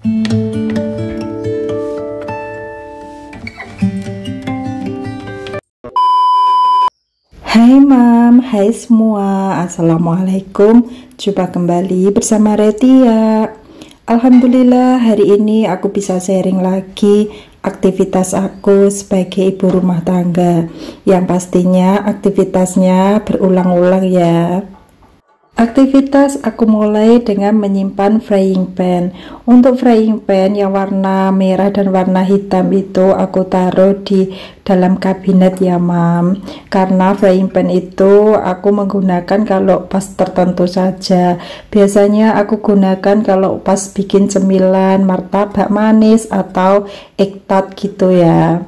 Hai Mam, hai semua, Assalamualaikum. Jumpa kembali bersama Retia. Alhamdulillah hari ini aku bisa sharing lagi aktivitas aku sebagai ibu rumah tangga, yang pastinya aktivitasnya berulang-ulang ya. Aktivitas aku mulai dengan menyimpan frying pan. Untuk frying pan yang warna merah dan warna hitam itu aku taruh di dalam kabinet ya Mam. Karena frying pan itu aku menggunakan kalau pas tertentu saja. Biasanya aku gunakan kalau pas bikin cemilan, martabak manis atau egg tart gitu ya.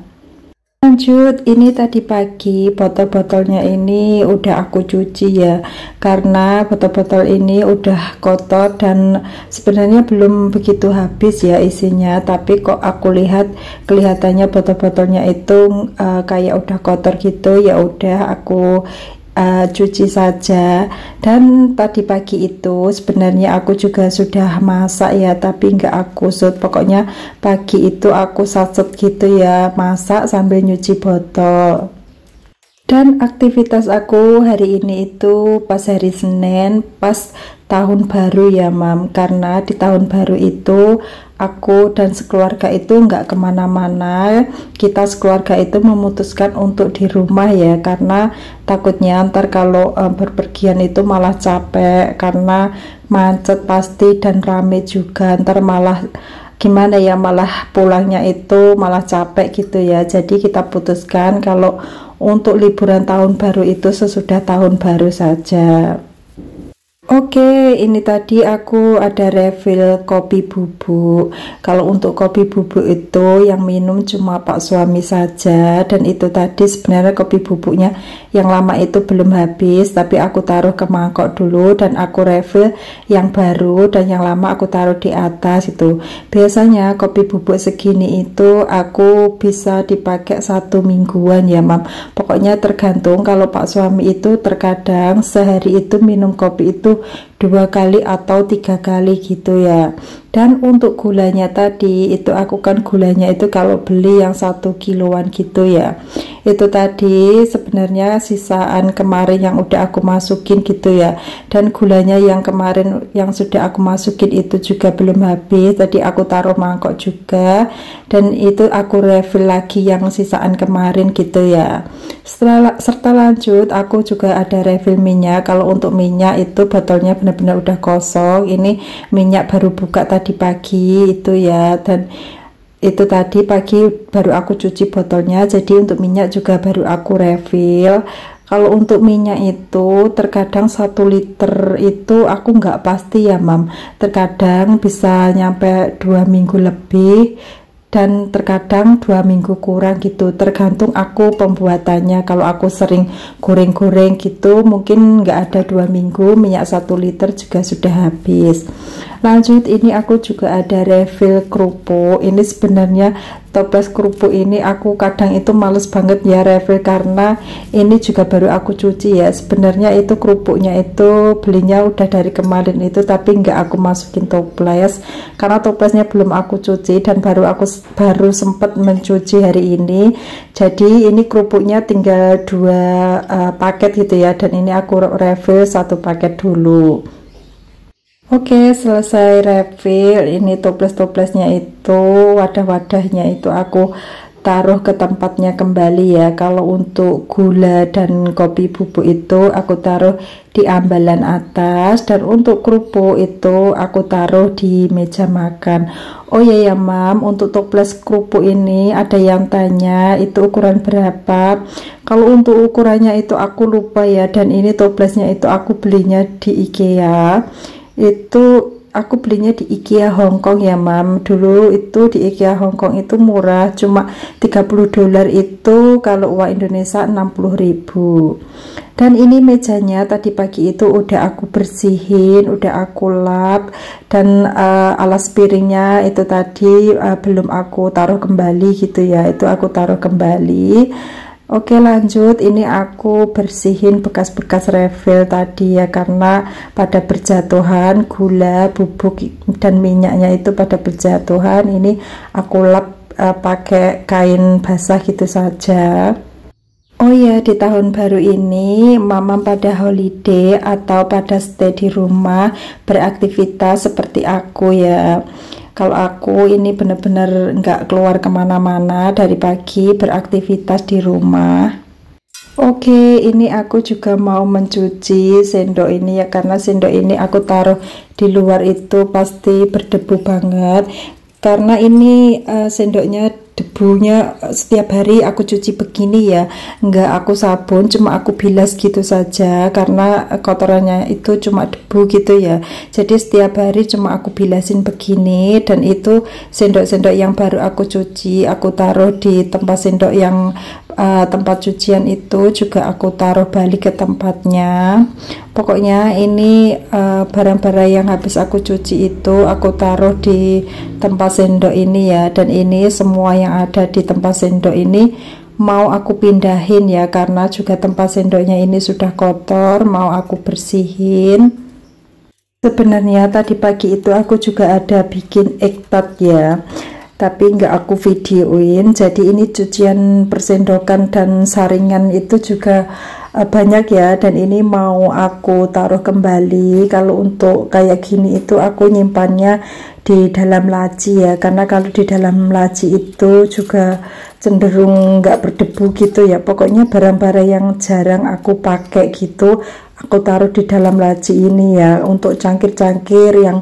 Lanjut, ini tadi pagi botol-botolnya ini udah aku cuci ya, karena botol-botol ini udah kotor dan sebenarnya belum begitu habis ya isinya, tapi kok aku lihat kelihatannya botol-botolnya itu kayak udah kotor gitu. Ya udah aku cuci saja. Dan tadi pagi itu sebenarnya aku juga sudah masak ya, tapi nggak aku shoot. Pokoknya pagi itu aku satset gitu ya, masak sambil nyuci botol. Dan aktivitas aku hari ini itu pas hari Senin, pas tahun baru ya Mam. Karena di tahun baru itu aku dan sekeluarga itu nggak kemana-mana. Kita sekeluarga itu memutuskan untuk di rumah ya, karena takutnya ntar kalau berpergian itu malah capek, karena macet pasti dan rame juga, ntar malah gimana ya, malah pulangnya itu malah capek gitu ya. Jadi kita putuskan kalau untuk liburan tahun baru itu sesudah tahun baru saja. Oke, ini tadi aku ada refill kopi bubuk. Kalau untuk kopi bubuk itu yang minum cuma Pak suami saja, dan itu tadi sebenarnya kopi bubuknya yang lama itu belum habis, tapi aku taruh ke mangkok dulu dan aku refill yang baru, dan yang lama aku taruh di atas itu. Biasanya kopi bubuk segini itu aku bisa dipakai 1 mingguan ya Mam. Pokoknya tergantung, kalau Pak suami itu terkadang sehari itu minum kopi itu 2 kali atau 3 kali gitu ya. Dan untuk gulanya tadi itu aku kan gulanya itu kalau beli yang 1 kiloan gitu ya, itu tadi sebenarnya sisaan kemarin yang udah aku masukin gitu ya. Dan gulanya yang kemarin yang sudah aku masukin itu juga belum habis, tadi aku taruh mangkok juga, dan itu aku refill lagi yang sisaan kemarin gitu ya. Serta lanjut aku juga ada refill minyak. Kalau untuk minyak itu botolnya benar-benar udah kosong, ini minyak baru buka tadi pagi itu ya, dan itu tadi pagi baru aku cuci botolnya, jadi untuk minyak juga baru aku refill. Kalau untuk minyak itu terkadang 1 liter itu aku nggak pasti ya Mam, terkadang bisa nyampe 2 minggu lebih, dan terkadang 2 minggu kurang gitu, tergantung aku pembuatannya. Kalau aku sering goreng-goreng gitu mungkin nggak ada 2 minggu minyak 1 liter juga sudah habis. Lanjut, ini aku juga ada refill kerupuk. Ini sebenarnya toples kerupuk ini aku kadang itu males banget ya refill, karena ini juga baru aku cuci ya. Sebenarnya itu kerupuknya itu belinya udah dari kemarin itu, tapi nggak aku masukin toples karena toplesnya belum aku cuci, dan baru sempat mencuci hari ini. Jadi ini kerupuknya tinggal 2 paket gitu ya, dan ini aku refill 1 paket dulu. Oke, selesai refill. Ini toples-toplesnya itu, wadah-wadahnya itu aku taruh ke tempatnya kembali ya. Kalau untuk gula dan kopi bubuk itu aku taruh di ambalan atas, dan untuk kerupuk itu aku taruh di meja makan. Oh ya Mam, untuk toples kerupuk ini ada yang tanya itu ukuran berapa. Kalau untuk ukurannya itu aku lupa ya, dan ini toplesnya itu aku belinya di IKEA. Itu aku belinya di IKEA Hongkong ya Mam. Dulu itu di IKEA Hongkong itu murah, cuma $30 itu, kalau uang Indonesia 60.000. Dan ini mejanya tadi pagi itu udah aku bersihin, udah aku lap, dan alas piringnya itu tadi belum aku taruh kembali gitu ya, itu aku taruh kembali. Oke, lanjut. Ini aku bersihin bekas-bekas refill tadi ya, karena pada berjatuhan gula, bubuk dan minyaknya itu pada berjatuhan. Ini aku lap pakai kain basah gitu saja. Oh ya, di tahun baru ini mama pada holiday atau pada stay di rumah beraktivitas seperti aku ya. Kalau aku ini benar-benar nggak keluar kemana-mana, dari pagi beraktivitas di rumah. Oke, ini aku juga mau mencuci sendok ini ya, karena sendok ini aku taruh di luar itu pasti berdebu banget. Karena ini sendoknya debunya setiap hari aku cuci begini ya, nggak aku sabun, cuma aku bilas gitu saja karena kotorannya itu cuma debu gitu ya. Jadi setiap hari cuma aku bilasin begini, dan itu sendok-sendok yang baru aku cuci aku taruh di tempat sendok yang tempat cucian itu juga aku taruh balik ke tempatnya. Pokoknya ini barang-barang yang habis aku cuci itu aku taruh di tempat sendok ini ya, dan ini semua yang ada di tempat sendok ini mau aku pindahin ya, karena juga tempat sendoknya ini sudah kotor, mau aku bersihin. Sebenarnya tadi pagi itu aku juga ada bikin egg tart ya, tapi nggak aku videoin. Jadi ini cucian persendokan dan saringan itu juga banyak ya, dan ini mau aku taruh kembali. Kalau untuk kayak gini itu aku nyimpannya di dalam laci ya, karena kalau di dalam laci itu juga cenderung nggak berdebu gitu ya. Pokoknya barang-barang yang jarang aku pakai gitu aku taruh di dalam laci ini ya. Untuk cangkir-cangkir yang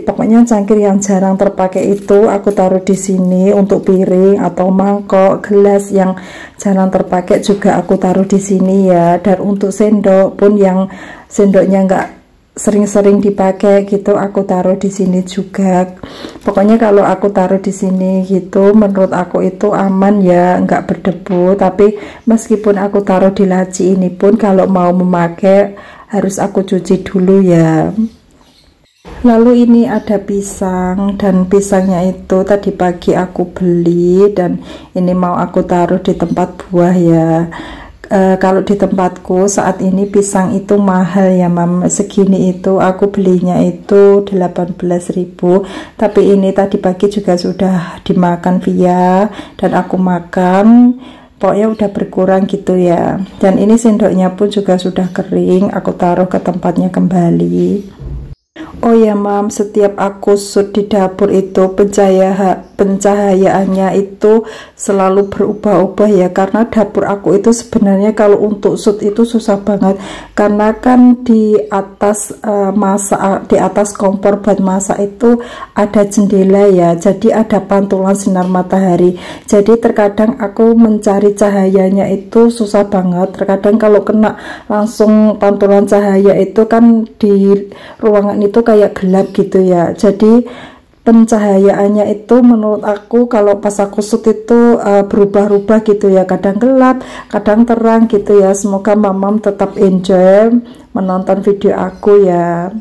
pokoknya cangkir yang jarang terpakai itu aku taruh di sini. Untuk piring atau mangkok, gelas yang jarang terpakai juga aku taruh di sini ya. Dan untuk sendok pun yang sendoknya nggak sering-sering dipakai gitu aku taruh di sini juga. Pokoknya kalau aku taruh di sini gitu menurut aku itu aman ya, nggak berdebu. Tapi meskipun aku taruh di laci ini pun kalau mau memakai harus aku cuci dulu ya. Lalu ini ada pisang, dan pisangnya itu tadi pagi aku beli, dan ini mau aku taruh di tempat buah ya. Kalau di tempatku saat ini pisang itu mahal ya mam, segini itu aku belinya itu 18.000, tapi ini tadi pagi juga sudah dimakan via dan aku makan, pokoknya udah berkurang gitu ya. Dan ini sendoknya pun juga sudah kering, aku taruh ke tempatnya kembali. Oh ya mam, setiap aku shoot di dapur itu pencahayaannya itu selalu berubah-ubah ya, karena dapur aku itu sebenarnya kalau untuk shoot itu susah banget, karena kan di atas di atas kompor buat masak itu ada jendela ya, jadi ada pantulan sinar matahari. Jadi terkadang aku mencari cahayanya itu susah banget. Terkadang kalau kena langsung pantulan cahaya itu kan di ruangan itu kayak gelap gitu ya. Jadi pencahayaannya itu menurut aku kalau pas aku shoot itu berubah-ubah gitu ya, kadang gelap kadang terang gitu ya. Semoga mamam tetap enjoy menonton video aku ya.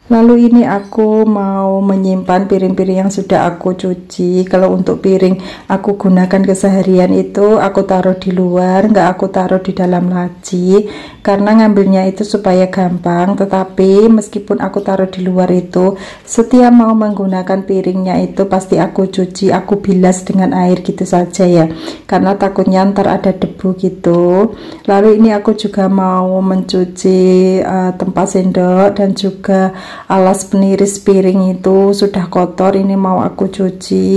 Lalu ini aku mau menyimpan piring-piring yang sudah aku cuci. Kalau untuk piring aku gunakan keseharian itu aku taruh di luar, nggak aku taruh di dalam laci, karena ngambilnya itu supaya gampang. Tetapi meskipun aku taruh di luar itu, setiap mau menggunakan piringnya itu pasti aku cuci, aku bilas dengan air gitu saja ya, karena takutnya ntar ada debu gitu. Lalu ini aku juga mau mencuci tempat sendok dan juga alas peniris piring itu sudah kotor, ini mau aku cuci.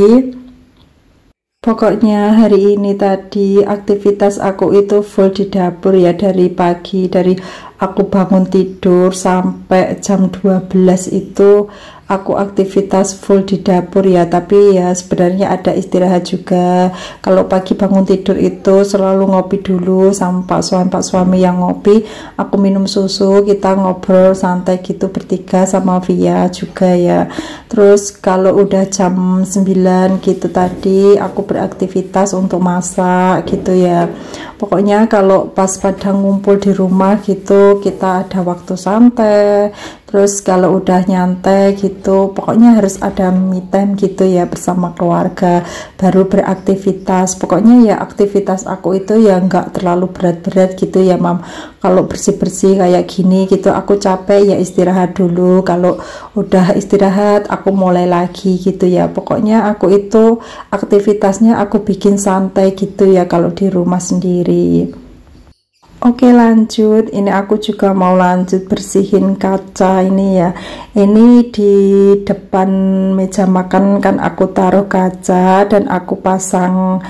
Pokoknya hari ini tadi aktivitas aku itu full di dapur ya, dari pagi, dari aku bangun tidur sampai jam 12 itu aku aktivitas full di dapur ya. Tapi ya sebenarnya ada istirahat juga. Kalau pagi bangun tidur itu selalu ngopi dulu sama pak suami yang ngopi, aku minum susu, kita ngobrol santai gitu bertiga sama Via juga ya. Terus kalau udah jam 9 gitu tadi aku beraktivitas untuk masak gitu ya. Pokoknya kalau pas pada ngumpul di rumah gitu gitu, kita ada waktu santai. Terus kalau udah nyantai gitu, pokoknya harus ada me time gitu ya bersama keluarga, baru beraktivitas. Pokoknya ya aktivitas aku itu ya nggak terlalu berat-berat gitu ya Mam. Kalau bersih-bersih kayak gini gitu aku capek ya istirahat dulu. Kalau udah istirahat aku mulai lagi gitu ya. Pokoknya aku itu aktivitasnya aku bikin santai gitu ya kalau di rumah sendiri. Oke, lanjut. Ini aku juga mau lanjut bersihin kaca ini ya. Ini di depan meja makan kan aku taruh kaca dan aku pasang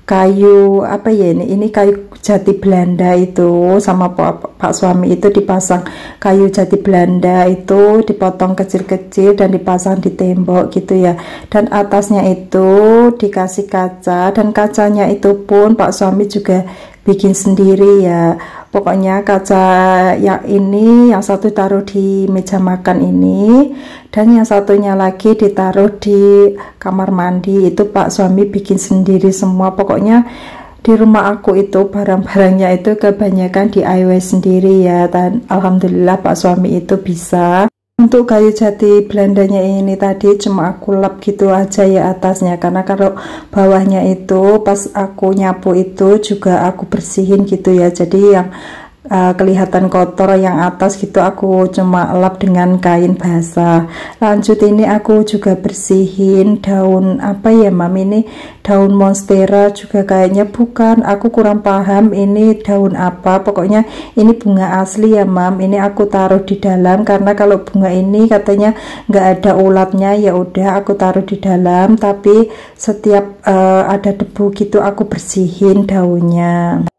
kayu apa ya, ini kayu jati Belanda itu sama Pak suami itu dipasang kayu jati Belanda itu dipotong kecil-kecil dan dipasang di tembok gitu ya, dan atasnya itu dikasih kaca, dan kacanya itu pun Pak suami juga bikin sendiri ya. Pokoknya kaca yang ini yang satu taruh di meja makan ini, dan yang satunya lagi ditaruh di kamar mandi, itu Pak suami bikin sendiri semua. Pokoknya di rumah aku itu barang-barangnya itu kebanyakan DIY sendiri ya, dan alhamdulillah Pak suami itu bisa. Untuk kayu jati Belandanya ini tadi cuma aku lap gitu aja ya atasnya, karena kalau bawahnya itu pas aku nyapu itu juga aku bersihin gitu ya, jadi yang kelihatan kotor yang atas gitu aku cuma lap dengan kain basah. Lanjut ini aku juga bersihin daun apa ya Mam, ini daun monstera juga kayaknya, bukan, aku kurang paham ini daun apa. Pokoknya ini bunga asli ya Mam, ini aku taruh di dalam karena kalau bunga ini katanya nggak ada ulatnya, ya udah aku taruh di dalam, tapi setiap ada debu gitu aku bersihin daunnya.